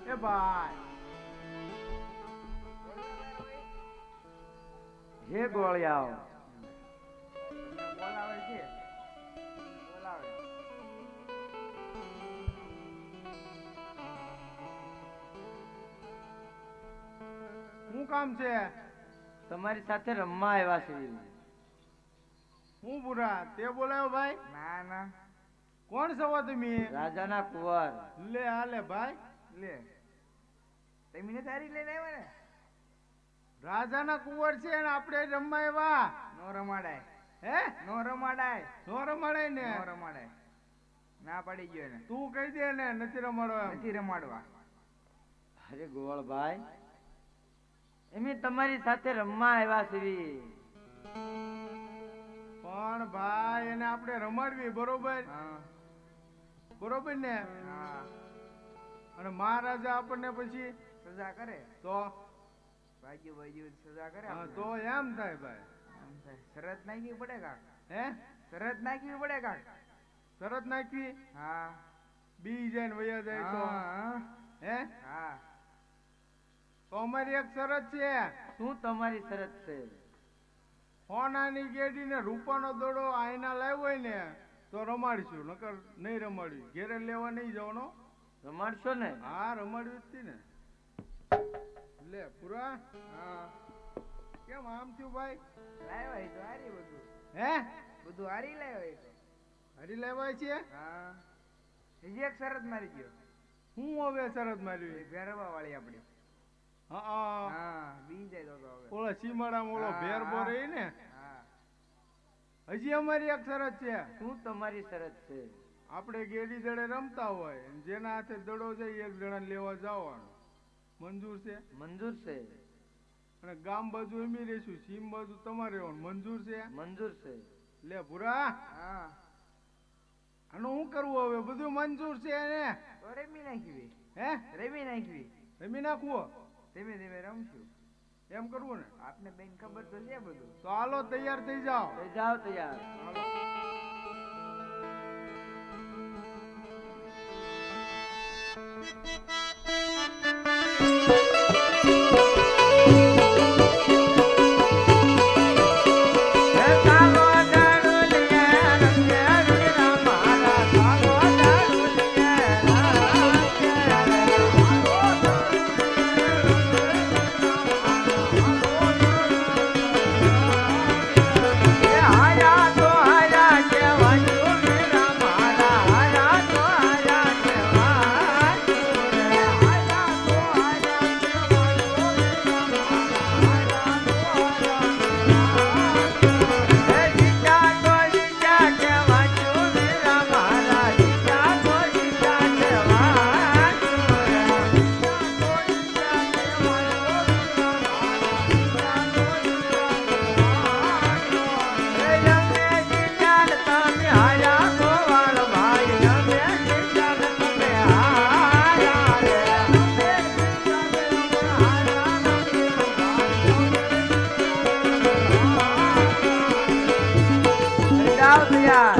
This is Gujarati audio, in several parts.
એ ભાઈ હે ગોળિયાઓ બોલાવે છે બોલાવે શું કામ છે? તમારી સાથે રમવા આવ્યા છે. હું બુરા તે બોલાવ્યો ભાઈ? ના ના કોણ છો તમે? રાજાના કુંવર. લે હાલે ભાઈ લે તમે તારી લઈને આવ્યા ને રાજાના કુંવર છે ને આપણે રમવા આવ્યા. નો રમાડાય હે નો રમાડાય નો રમાડાય ને? નો રમાડાય ના પડી ગયો ને તું કહી દે ને નથી રમાડવા એમ. નથી રમાડવા અરે ગોળભાઈ એમ તમારી સાથે રમવા આવ્યા છે. પણ ભાઈ એને આપણે રમાડવી બરોબર હા બરોબર ને? હા અને મહારાજા આપણને પછી સજા કરે તો બાજુ સજા કરે હા, આપણને. તો એમ થાય ભાઈ. એમ થાય. શરત નાખવી પડે કાક હે શરત નાખવી પડે કાક શરત નાખવી? હા બી જાય ને વયા જાય તો હા હે હા તો અમારી એક શરત છે. શું તમારી શરત છે? સોનાની ગેડી ને રૂપાનો દડો આઈના લાવ્યો હોય ને તો રમાડીશું, નકર નહીં રમાડવી. ઘેરે લેવા નહીં જવાનો. રમાડશો ને? હા રમાડવી જ હતી ને. લે પૂરા હા કેમ આમ થયું ભાઈ? લાવ્યા એ તો હારી બધું હે બધું હારી લાવ્યા એ તો હરી લેવાય છે? હા બીજી એક શરત મારી ગયો હું હવે શરત મારી? ભેરવા વાળી આપડી હા હા બી જાય તો હવે ઓલો સીમાડામાં ઓલો હા, ભેર હા. રહી ને. હા હજી અમારી એક શરત છે. શું તમારી શરત છે? આપણે ગેડી દડે રમતા હોય અને જેના હાથે દડો જાય એક જણા લેવા જવાનું. મંજૂર છે? મંજૂર છે. અને ગામ બાજુ એમી રહીશું, સીમ બાજુ તમારે રહેવાનું. મંજૂર છે? મંજૂર છે. લે ભૂરા હા આનું શું કરવું હવે? બધું મંજૂર છે ને? તો રમી નાખવી હે રમી નાખવી રમી નાખવું? ધીમે ધીમે રમશું એમ કરવું ને? આપને બેન ખબર તો છે બધું તો હાલો તૈયાર થઈ જાઓ. થઈ જાઓ તૈયાર. હાલો. Yeah.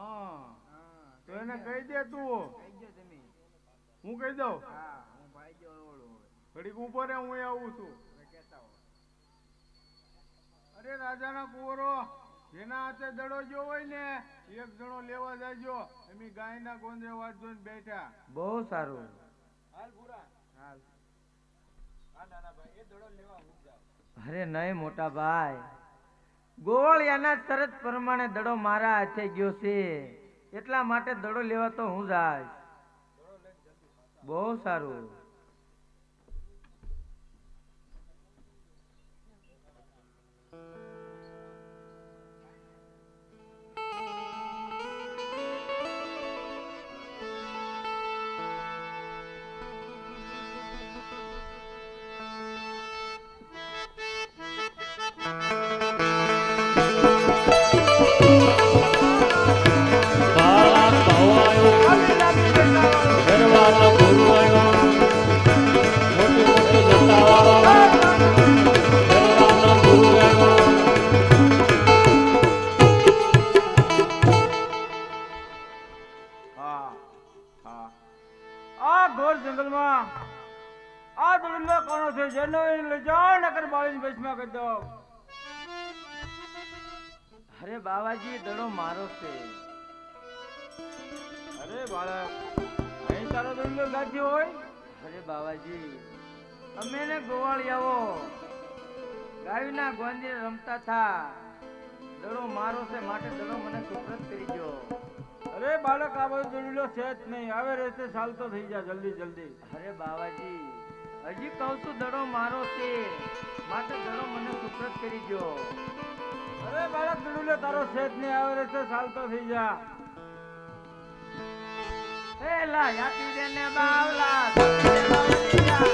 હા હા તો એને કહી દે તું. કહી દો તમે. હું કહી દઉં. હા હું ભાઈ જો ઓળું ઘડીક ઉભો રે, હું આવું છું. હવે કહેતા હો. અરે રાજાના કુંવરો, જેના હાથે દડો ગયો હોય ને એક જણો લેવા જાજો. એમી ગાયના ગોંદે વાત જોઈને બેઠા. બહુ સારું. હાલ અરે નહીં મોટા ભાઈ, ગોવાળિયાના શરત પ્રમાણે દડો મારા હાથે ગયો છે, એટલા માટે દડો લેવા તો હું જાય. બહુ સારું. આ ઘોર જંગલમાં આ દડલો કોનો છે? જેનો એને લઈ જાઓ નકર બાળીને ભસ્મ કરી દો. અરે બાવાજી, દડો મારો છે. અરે બાળક, અહીં તારો દડલો ગાંઠ્યો હોય? અરે બાવાજી, અમે ને ગોવાળિયાઓ ગાયના ગોંદે રમતા થા. દડો મારો છે, માટે દડો મને સુપ્રત કરી દો. અરે બાળક, આ બધો દડલો છે જ નહીં. આવે રહેશે ચાલતો થઈ જા જલ્દી જલ્દી. અરે બાવાજી, હજી કહું છું દડો મારો છે, માટે દડો મને સુપ્રત કરી દો. અરે બાળક, દડલો તારો છે જ નહીં. આવે રહેશે ચાલતો થઈ જા. હે લા યાતી દે ને બાવલા, દે બાવલિયા.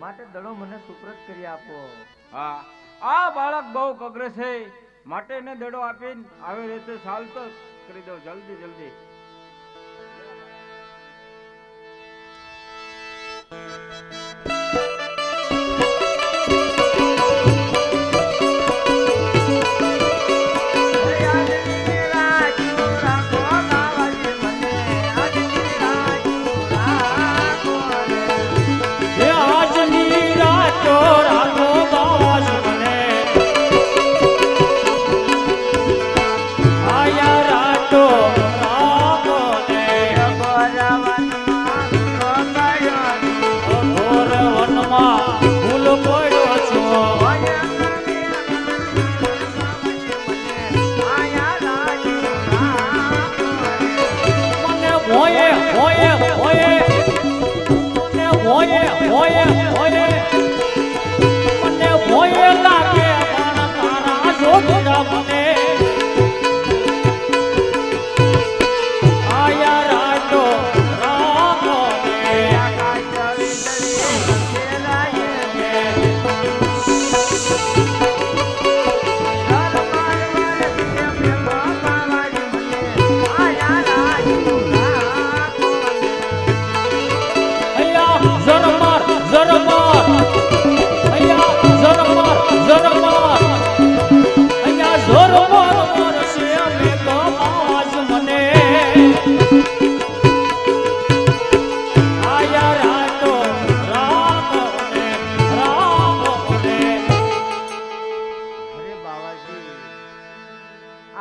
માટે દડો મને સુપ્રત કરી આપો. હા, આ બાળક બહુ કગરે છે, માટે એને દડો આપીને આવે રીતે ચાલતો કરી દો જલ્દી જલ્દી.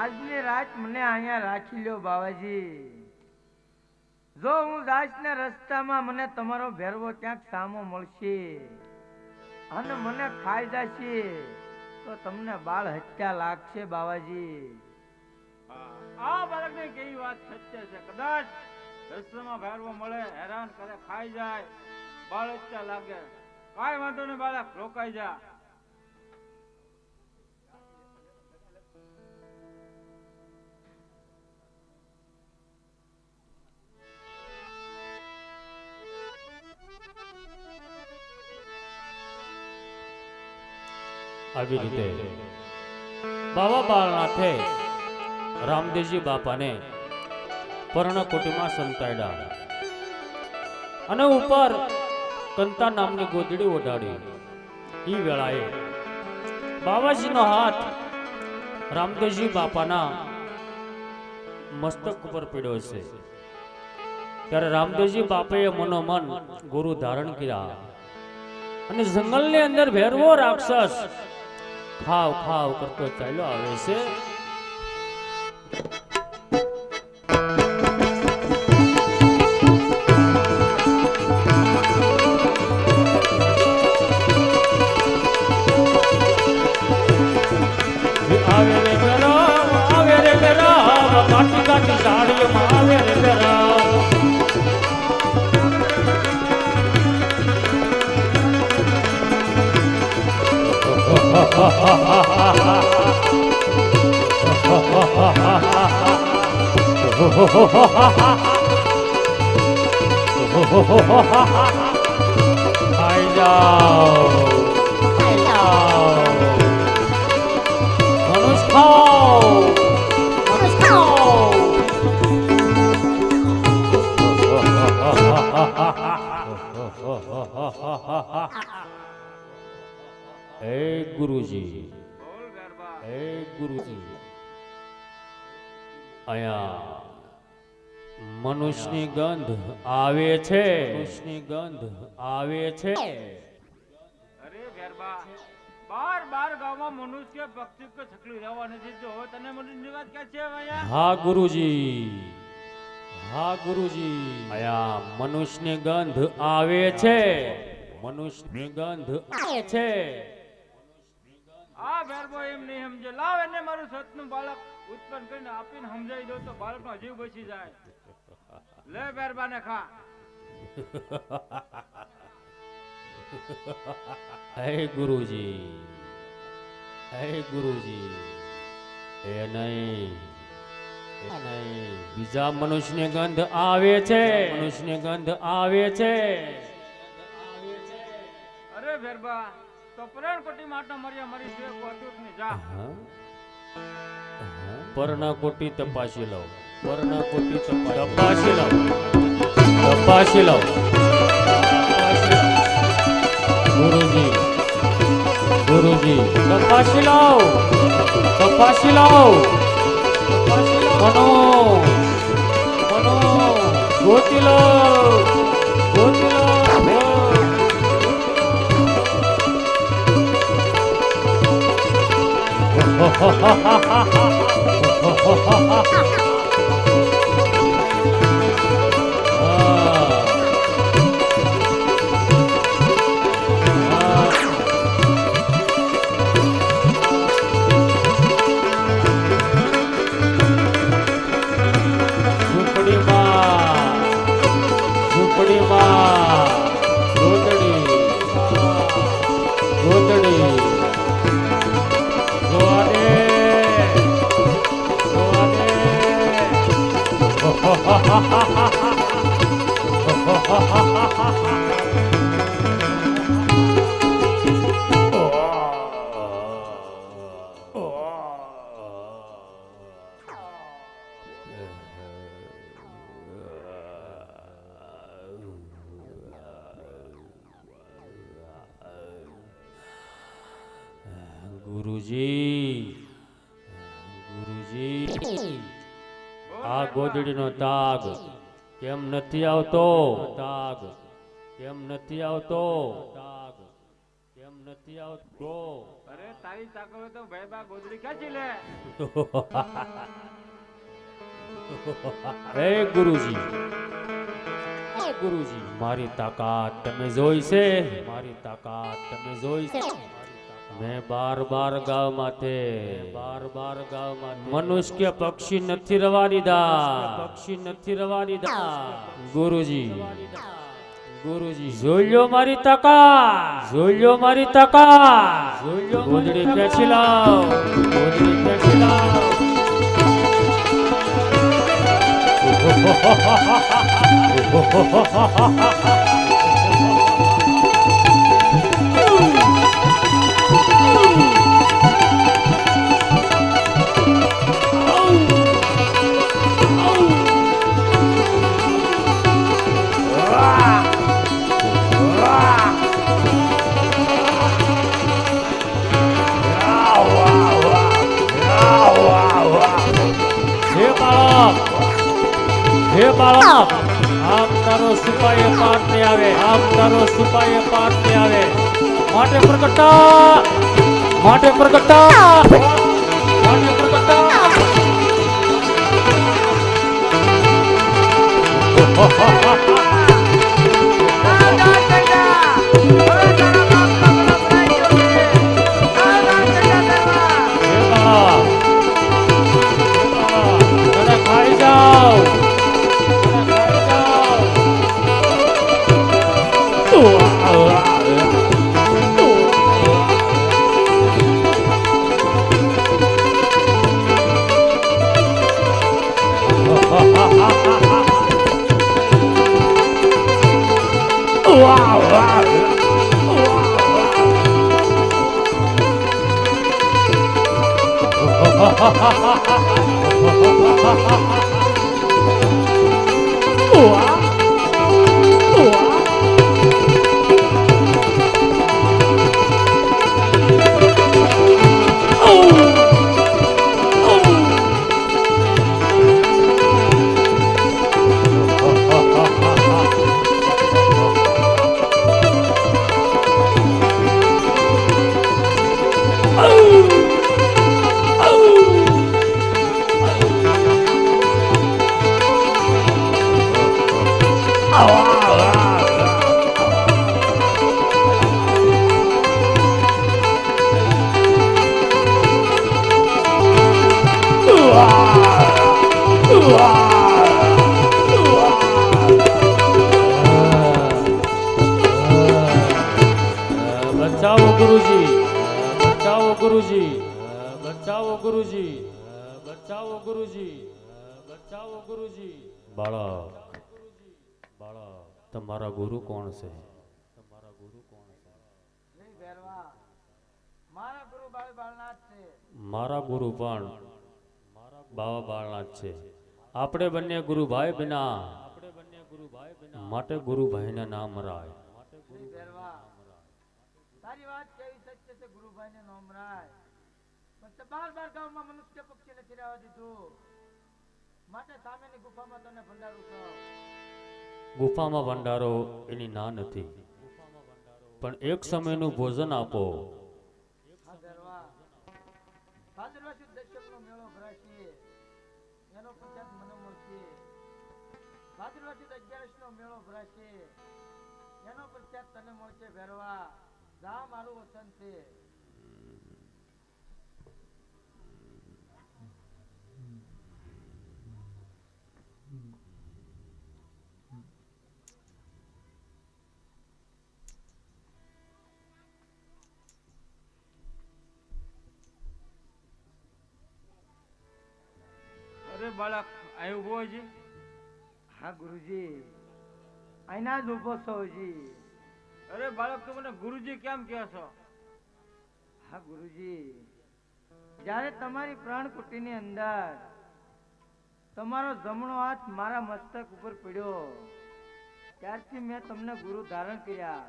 આજની રાત મને અહીંયા રાખી લ્યો બાવાજી. જો હું જાઈશ ને રસ્તામાં મને તમારો ભેરવો ક્યાંક સામો મળશે અને મને ખાઈ જશે તો તમને બાળ હત્યા લાગશે બાવાજી. આ બાળકની કેવી વાત સત્ય છે. કદાચ રસ્તામાં ભેરવો મળે, હેરાન કરે, ખાઈ જાય, બાળ હત્યા લાગે કાંઈ વાંધો નહીં બાળક, રોકાઈ જા. આવી રીતે બાવા બાળનાથે રામદેવજી બાપાને પર્ણકોટીમાં સંતાડ્યા અને ઉપર કંતા નામની ગોદડી ઓઢાડી. એ વેળાએ બાવાજીનો હાથ રામદેવજી બાપાના મસ્તક ઉપર પીડ્યો છે. ત્યારે રામદેવજી બાપાએ મનોમન ગુરુ ધારણ કર્યા અને જંગલની અંદર ભેરવો રાક્ષસ ખાવ ખાવ કરતો ચાલ્યો આવે છે. આવે રે બેરામ, આવે રે બેરામ, કાટી કાટી ઝાડીમાં આવે રે બેરામ. આઈ જાઓ, આઈ જાઓ. મનુષ્ય ખાઓ, મનુષ્ય ખાઓ. હે ગુરુજી, બોલ ગરબા. હે ગુરુજી, અહીંયા મનુષ્યની ગંધ આવે છે, મનુષ્યની ગંધ આવે છે. અરે ગરબા, બાર ગામમાં મનુષ્ય પક્ષી કે છકલી રહેવા નથી. જો હવે તને મનુષ્યની વાત ક્યાં છે અહીંયા? હા ગુરુજી, હા ગુરુજી, અહીંયા મનુષ્યની ગંધ આવે છે, મનુષ્યની ગંધ આવે છે. આ ગરબો એમ નહીં સમજે. લાવ એને મારું સતનું બાળક ઉત્પન્ન કરીને આપીને સમજાવી દો તો બાળકનો જીવ બચી જાય. લે ગરબાને ખા. હે ગુરુજી, હે ગુરુજી, એ નહીં, એ નહીં, બીજા મનુષ્યની ગંધ આવે છે, મનુષ્યની ગંધ આવે છે. અરે ગરબા, તો પર્ણકોટી માટે મર્યા મરી છે કોટુર ની જા. પર્ણકોટી તપાસી લો, પર્ણકોટી તપાસી લો, તપાસી લો. ગુરુજી, ગુરુજી, તપાસી લો, તપાસી લો. મનો, મનો, ગોતી લો, ગોતી લો. ગુરુજી, ગુરુજી, આ ગોદડીનો તાગ કેમ નથી આવતો? તાગ કેમ નથી આવતો? તાગ કેમ નથી આવતો? અરે તારી તાકાત હોય તો ભાઈ બા ગોદડી ખેંચી લે. હે ગુરુજી, હે ગુરુજી, મારી તાકાત તમે જોઈ છે, મારી તાકાત તમે જોઈ છે. મેં બાર ગાવ માથે મનુષ્ય પક્ષી નથી રવા દીધા, પક્ષી નથી રવા દીધા. ગુરુજી, ગુરુજી જોઈ લ્યો મારી તકા, જોઈ લ્યો મારી તકા, જોઈ લ્યો ગોદડી ખેંચી લાવ, ગોદડી ખેંચી લાવ. હે બાળક, આમ તારો સિપાહી પાઠ નહીં આવે, આમ તારો સિપાહી પાઠ નહીં આવે. માટે પ્રગટા, માટે પ્રગટા, માટે પ્રગટા. ખાઈ જાઓ. બચાવો ગુરુજી, બચાવો ગુરુજી, બચાવો ગુરુજી, બચાવો ગુરુજી, બચાવો ગુરુજી. બાળક, બાળક, તમારા ગુરુ કોણ છે? તમારા ગુરુ કોણ છે? મારા ગુરુ બાળનાથ છે. મારા ગુરુ પણ બાવા બાળનાથ છે. આપણે બંને ગુરુભાઈ બિના, માટે ગુરુભાઈના નામ રાય. તારી વાત કેવી સત્ય છે, ગુરુભાઈને નામ રાય. પણ બાર ગામમાં મનુષ્ય પક્ષી નથી રહેવા દીધું. માટે સામેની ગુફામાં તને ભંડારું છો. ગુફામાં ભંડારો એની ના નથી, પણ એક સમયનું ભોજન આપો. ભાદરવા સુદ દશકનો મેળો ભરાશે, એનો પ્રસાદ મને મળશે. ભાદરવા સુદ 11નો મેળો ભરાશે, એનો પ્રસાદ તને મળશે. ભેરવા જા, મારું વચન છે. અરે બાળક, અહીં ઉભો છે. હા ગુરુજી, અહીંના જ ઉભો છો જી. અરે બાળક, તું મને ગુરુજી કેમ કહે છો? હા ગુરુજી, જ્યારે તમારી પ્રાણ કુટીની અંદર તમારો જમણો હાથ મારા મસ્તક ઉપર પડ્યો, ત્યારથી મેં તમને ગુરુ ધારણ કર્યા.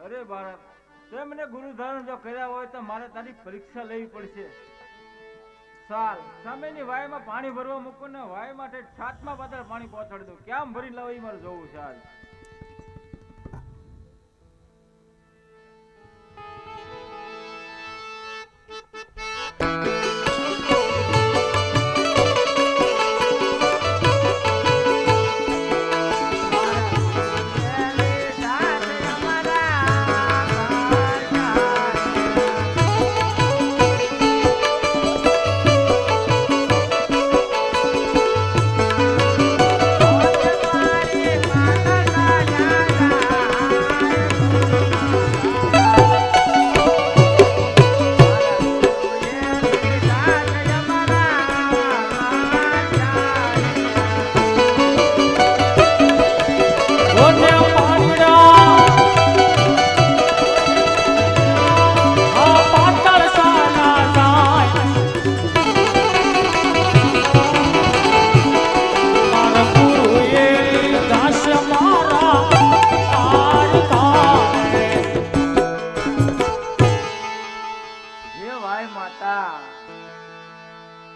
અરે બાળક, તે મને ગુરુ ધારણ જો કર્યા હોય તો મારે તારી પરીક્ષા લેવી પડશે. ચાલ, સામેની વાયમાં પાણી ભરવા મૂકું ને વાય માટે છાતમાં પાછળ પાણી પહોંચાડી દઉં. કેમ ભરી લાવ એ મારે જોવું છે આજ. મારી માતા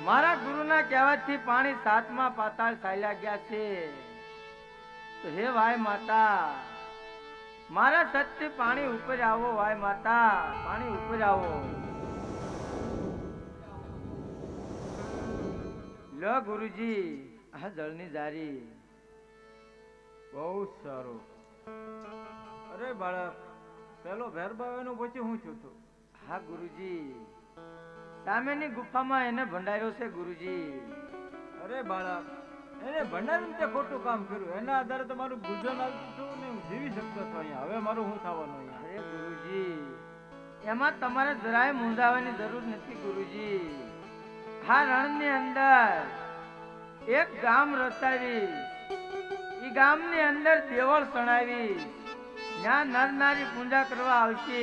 મારા ગુરુના કહેવાથી પાણી સાતમા પાતાળ ચાલ્યા ગયા છે. તો હે વાય માતા, મારા સતથી પાણી ઉપર આવો. વાય માતા, પાણી ઉપર આવો. લો ગુરુજી, આ જળની જારી. બહુ સારું. અરે બાળક, પેલો ભેરબાવાનું પછી હું છું તું? હા ગુરુજી, સામેની ગુફામાં એને ભંડાર્યો છે ગુરુજી. અરે બાળક, એને ભંડારીને તે ખોટું કામ કર્યું. એના આધારે તમારું ગુજરાન આવતું હતું ને હું જીવી શકતો હતો અહીંયા. હવે મારું શું થવાનું અહીંયા? અરે ગુરુજી, એમાં તમારે જરાય મૂંઝાવાની જરૂર નથી ગુરુજી. આ રણની અંદર એક ગામ રચાવી, ઈ ગામની અંદર દેવળ સણાવી, ત્યાં નર નારી પૂજા કરવા આવશે.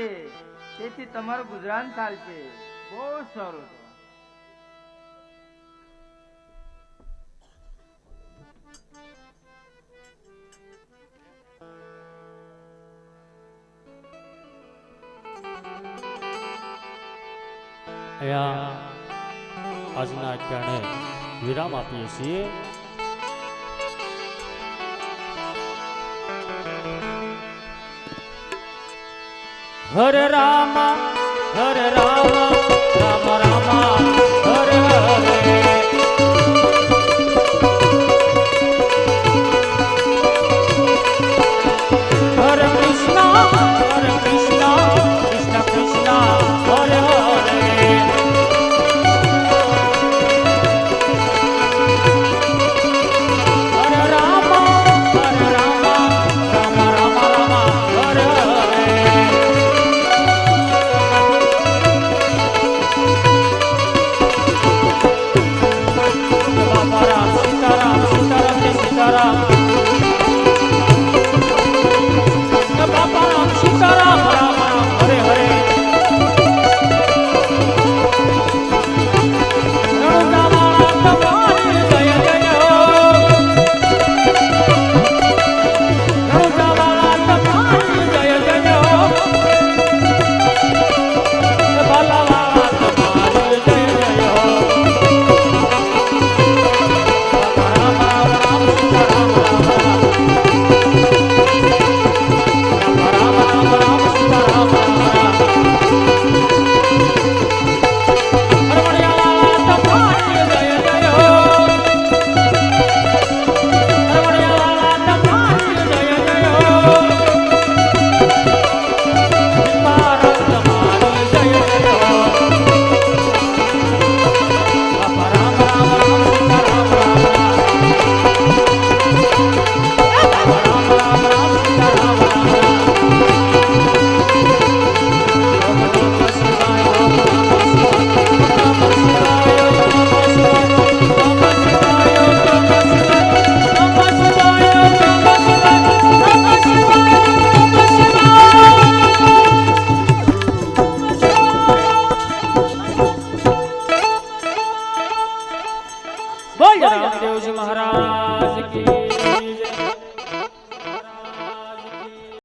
તેથી તમારું ગુજરાન ચાલશે. બહુ સારું. અહીંયા આજના અખ્યાને વિરામ આપીએ છીએ. હરે રામ હરે રામ રામ રામ હરે હરે. હરે કૃષ્ણ કૃષ્ણ કૃષ્ણ હરે હરે. હરે રામ રામ રામ રામ હરે હરે. બાપા રામ સીતારામ સીતારામ જય સીતારામ. બાપા રામ સીતારામ રામ રામ હરે હરે. રણુજાવાળા તમારી જય જય હો. રણુજાવાળા તમારી જય જય હો. બાલાવાળા તમારી જય જય હો. રામ રામ રામ સીતારામ રામ રામ. રામ રામ રામ સીતારામ રામ રામ. રમણિયાવાળા તમારી જય જય હો. રમણિયાવાળા તમારી જય જય હો. ભારત તમારી જય જય હો. બાપા રામ રામ રામ સીતારામ રામ રામ. બાપા રામ રામ રામ સીતારામ રામ રામ. ઓમ નમઃ શિવાય ઓમ નમઃ શિવાય ઓમ નમઃ શિવાય ઓમ નમઃ શિવાય ઓમ નમઃ શિવાય ઓમ નમઃ શિવાય ઓમ નમઃ શિવાય ઓમ નમઃ શિવાય ઓમ નમઃ શિવાય ઓમ નમઃ શિવાય. બોલ રામદેવજી મહારાજ કી જય.